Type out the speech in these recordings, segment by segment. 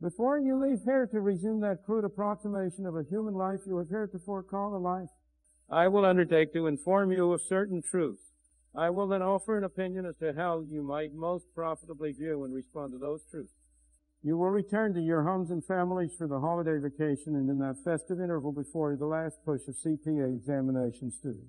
Before you leave here to resume that crude approximation of a human life you have heretofore called a life, I will undertake to inform you of certain truths. I will then offer an opinion as to how you might most profitably view and respond to those truths. You will return to your homes and families for the holiday vacation and in that festive interval before the last push of CPA examinations due.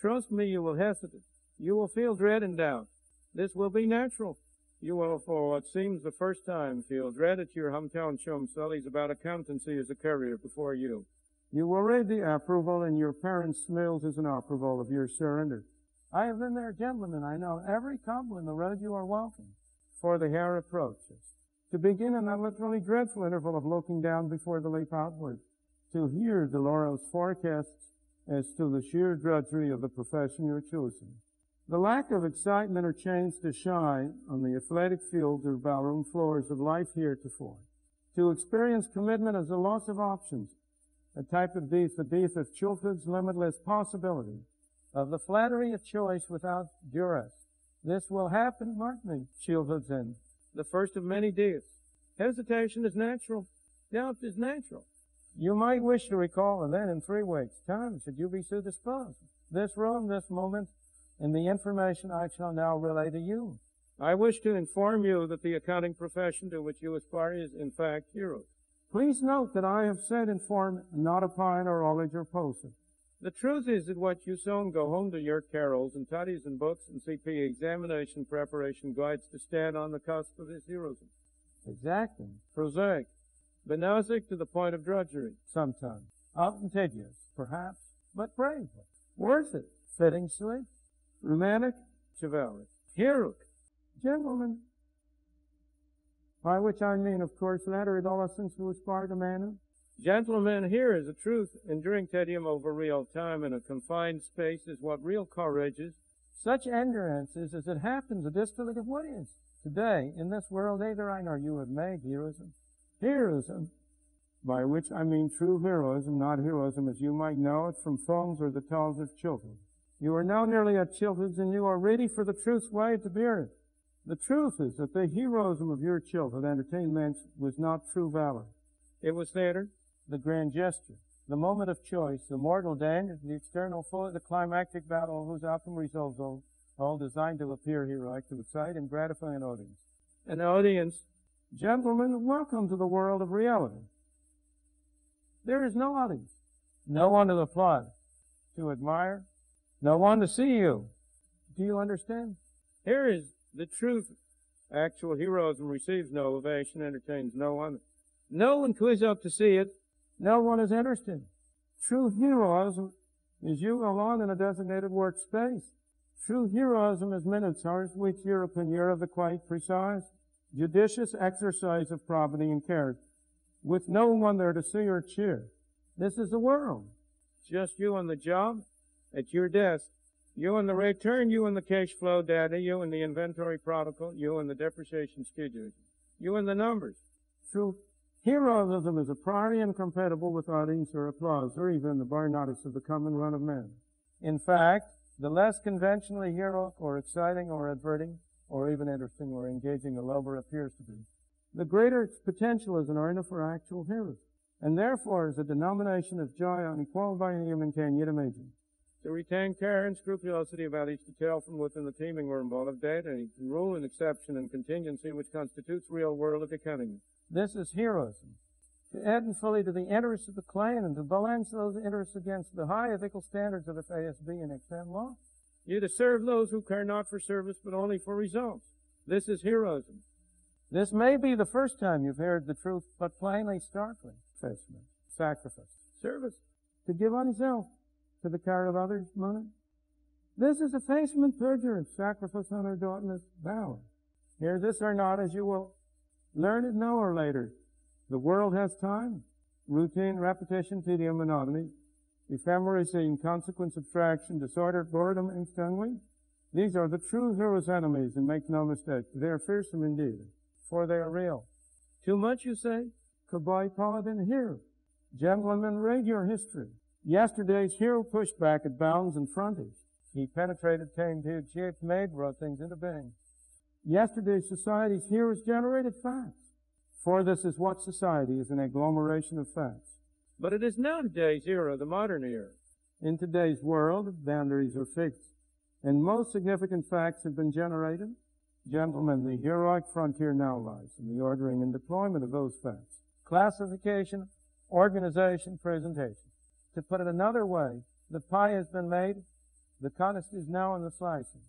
Trust me, you will hesitate. You will feel dread and doubt. This will be natural. You will, for what seems the first time, feel dread at your hometown chum studies about accountancy as a career before you. You will read the approval in your parents' smiles as an approval of your surrender. I have been there, gentlemen. I know every cobble in the road you are walking, for the hair approaches. To begin in that literally dreadful interval of looking down before the leap outward, to hear Dolores' forecasts as to the sheer drudgery of the profession you're choosing. The lack of excitement or change to shine on the athletic fields or ballroom floors of life heretofore. To experience commitment as a loss of options, a type of beef, the beef of childhood's limitless possibility, of the flattery of choice without duress. This will happen, mark me, childhood's end, the first of many days. Hesitation is natural. Doubt is natural. You might wish to recall, and then in 3 weeks' time, should you be so disposed, this room, this moment, and the information I shall now relay to you. I wish to inform you that the accounting profession to which you aspire is, in fact, heroes. Please note that I have said inform, not opine or allege or post it. The truth is that what you sow and go home to your carols and studies and books and CP examination preparation guides to stand on the cusp of this heroism. Exacting, prosaic, Benosic to the point of drudgery, sometimes. Often tedious, perhaps, but brave. Worth it, fitting sleep. Romantic, chivalric, heroic, gentlemen. By which I mean, of course, latter adolescents who aspire to manhood. Gentlemen, here is the truth. Enduring tedium over real time in a confined space is what real courage is. Such endurance is, as it happens, a distillate of what is. Today, in this world, either I nor you have made heroism. Heroism, by which I mean true heroism, not heroism as you might know it from songs or the tales of children. You are now nearly at childhood's and you are ready for the truth's way to bear it. The truth is that the heroism of your childhood entertainment was not true valor. It was theater, the grand gesture, the moment of choice, the mortal danger, the external foe, the climactic battle whose outcome results all designed to appear heroic, to excite and gratify an audience. An audience. Gentlemen, welcome to the world of reality. There is no audience, no one to applaud, to admire, no one to see you. Do you understand? Here is the truth. Actual heroism receives no ovation, entertains no one. No one queues up to see it. No one is interested. True heroism is you alone in a designated workspace. True heroism is minutes, hours, weeks, year upon year of the quite precise, judicious exercise of probity and character, with no one there to see or cheer. This is the world. Just you on the job, at your desk, you and the return, you and the cash flow data, you and the inventory protocol, you and the depreciation schedule, you and the numbers. True heroism is a priori incompatible with audience or applause, or even the bar notice of the common run of men. In fact, the less conventionally heroic or exciting or adverting, or even interesting or engaging a lover appears to be, the greater its potential as an arena for actual heroes, and therefore is a denomination of joy unequaled by any human can yet imagine. To retain care and scrupulosity about each detail from within the teeming wormhole of data, and rule and exception and contingency which constitutes real world of accounting. This is heroism. To add in fully to the interests of the clan and to balance those interests against the high ethical standards of FASB and extant law. You to serve those who care not for service but only for results. This is heroism. This may be the first time you've heard the truth, but plainly, starkly. Assessment, sacrifice, service, to give oneself to the care of others, money. This is effacement, perjury, sacrifice, honor, dauntless, valor. Hear this or not, as you will learn it now or later. The world has time, routine, repetition, tedium, monotony, ephemerisy, inconsequence, abstraction, disorder, boredom, ennui. These are the true hero's enemies, and make no mistake, they are fearsome indeed, for they are real. Too much, you say? Cowboy paladin, here. Gentlemen, read your history. Yesterday's hero pushed back at bounds and frontage. He penetrated, tamed, hid, shaped, made, brought things into being. Yesterday's society's heroes generated facts. For this is what society is, an agglomeration of facts. But it is now today's era, the modern era. In today's world, boundaries are fixed, and most significant facts have been generated. Gentlemen, the heroic frontier now lies in the ordering and deployment of those facts. Classification, organization, presentation. To put it another way, the pie has been made, the cutest is now in the slicing.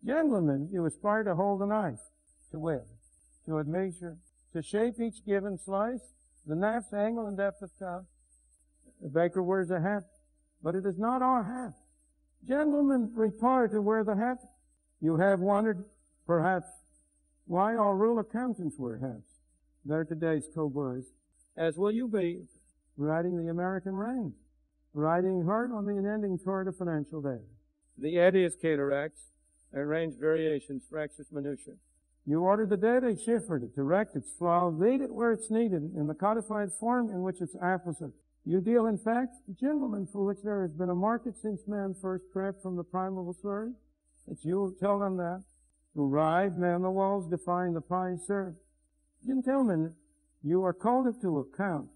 Gentlemen, you aspire to hold a knife, to wit, to admeasure, to shape each given slice, the knife's angle and depth of cut. The baker wears a hat, but it is not our hat. Gentlemen, require to wear the hat. You have wondered, perhaps, why all rule accountants wear hats. They're today's cowboys, as will you be, riding the American range, riding hard on the unending torrent of financial data. The Edius cataracts arrange variations, fractious minutiae. You order the data, chiffered it, direct its flow, read it where it's needed, in the codified form in which it's apposite. You deal in facts, gentlemen, for which there has been a market since man first crept from the primeval slurry. It's you who tell them that, who ride, man the walls, defying the pie served. Gentlemen, you are called to account